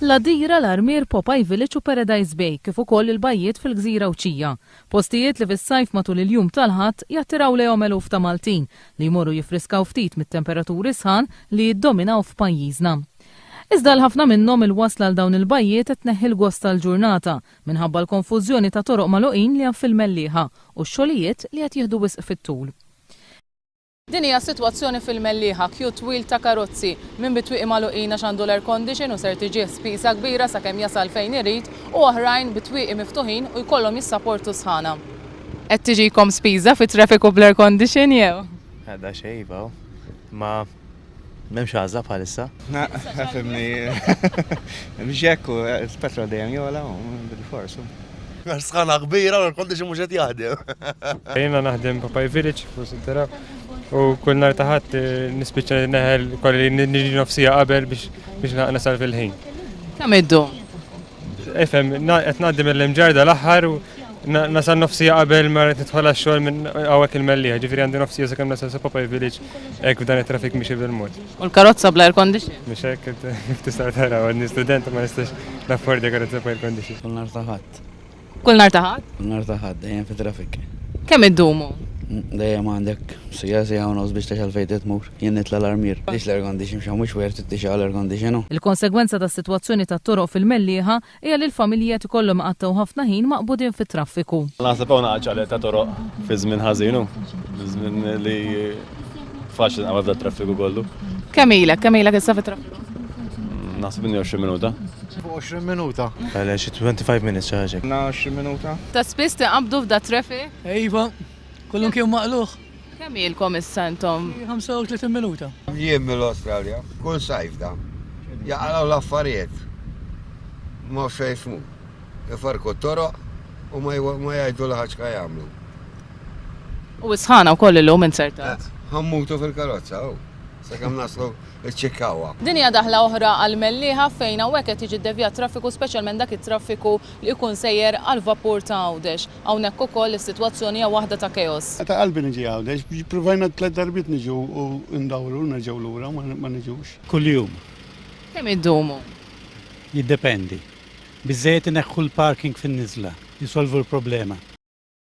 L-Adira, l-Armier, Popeye Village u Paradise Bay kif ukoll il-bajjiet fil-Gżira Uċija. Postijiet li fis-sajf matul il-jum tal-ħadd jattiraw lejhom eluf ta' Maltin li jmorru jifriskaw ftit mit-temperaturi sħan li jiddominaw f'pajjiżna. Iżda l-ħafna minnhom il-wasla l dawn il-bajjiet qed tneħħi l-gost tal-ġurnata minħabba l-konfużjoni ta' toroq magħluqin li hemm fil-Mellieħa u x-xogħlijiet li qed jieħdu wisq fit-tul. Din hija sitwazzjoni fil-Mellieħa kju twil ta' karozzi minn bitwieqi magħluqin għax għandu l-air condition u ser tiġi spisa kbira sakemm jasal fejn irid u oħrajn bitwieqi miftuħin u jkollhom jissapportu sħana. Qed tiġikom spiża fit-traffiku bl-air condition jew? Għadda xejba, ma m'hemmx għażla bħalissa. Fimni, biex jekku, il-petrol dejjem jola, bil-forsu. Sħana kbira u l-condition mhux qed jaħdem. Jiena naħdem Popeye Village, tara, u kull nhar ta' ħadd nispiċċa neħel kolli niġi nofsija qabel biex nasal fil-ħin. Kemm iddum? Efhem, qed ngħaddi mill-imġarda l-aħħar u nasal nofsija qabel ma rid nidħol għax-xogħol minn hawnhekk il-Mellieħa, ġifieri għandi nofsija sakemm nasal sa Popeye Village hekk f'dan it-traffic mixi bil-mod. U l-karozza bl-air condition? Mhux hekk kif tista' tara, għandi student ma nistax naffordi karozza bl-air condition. Kull nar ta' ħadd. Kull nar ta' ħadd? Kull nar ta' ħadd, dejjem fit-traffic. Kemm iddumu? Dejjem għandek sija u nofs biex taxal fejn tmur. Jien nitla l-armier. Biex l-air condition xi mhux wert tixal l-air condition. Il-konsegwenza tas-sitwazzjoni tat-toroq fil-Mellieħa hija li l-familja ikollhom qattaw ħafna ħin maqbudin fit-traffiku. Naħseb hawn ħaġa ta' toroq fi żmien ħażinu, fi żmien li faċli nqabad traffiku kollu. Kemm ilek issa fit-traffiku? Naħseb inni 20 minuta. 20 minuta. Għalha xi 25 minutes xi ħaġa. 20 minuta. Ta' spiss tiqabdu f'da traffic? Ejva, kollum kien maqluħ. Kemm ilkom issa intom? 35 minuta. Jien mill-Australja, kull sajf da. Jaqalaw l-affarijiet. Ma fejsmu. Ifarku toroq u ma jgħidu l-ħaġka jagħmlu. U sħana wkoll illum insertat. Ħammutu fil-karozza, sakemm naslu iċċekkawha. Din hija daħla oħra għall-Mellieħa fejn hawnhekk qed jiġi ddevjat traffiku speċjalment dak it-traffiku li jkun sejjer għal vapur ta' Għawdex. Hawnhekk ukoll is-sitwazzjoni hija waħda ta' keos. Ta' qalbi niġi Għawdex, provajna 3 darbiet niġu u ndawru nerġgħu lura ma niġux. Kuljum. Kemm iddumu? Jiddependi. Biżejjed ineħħu l-parking fin-niżla, jisolvu l-problema.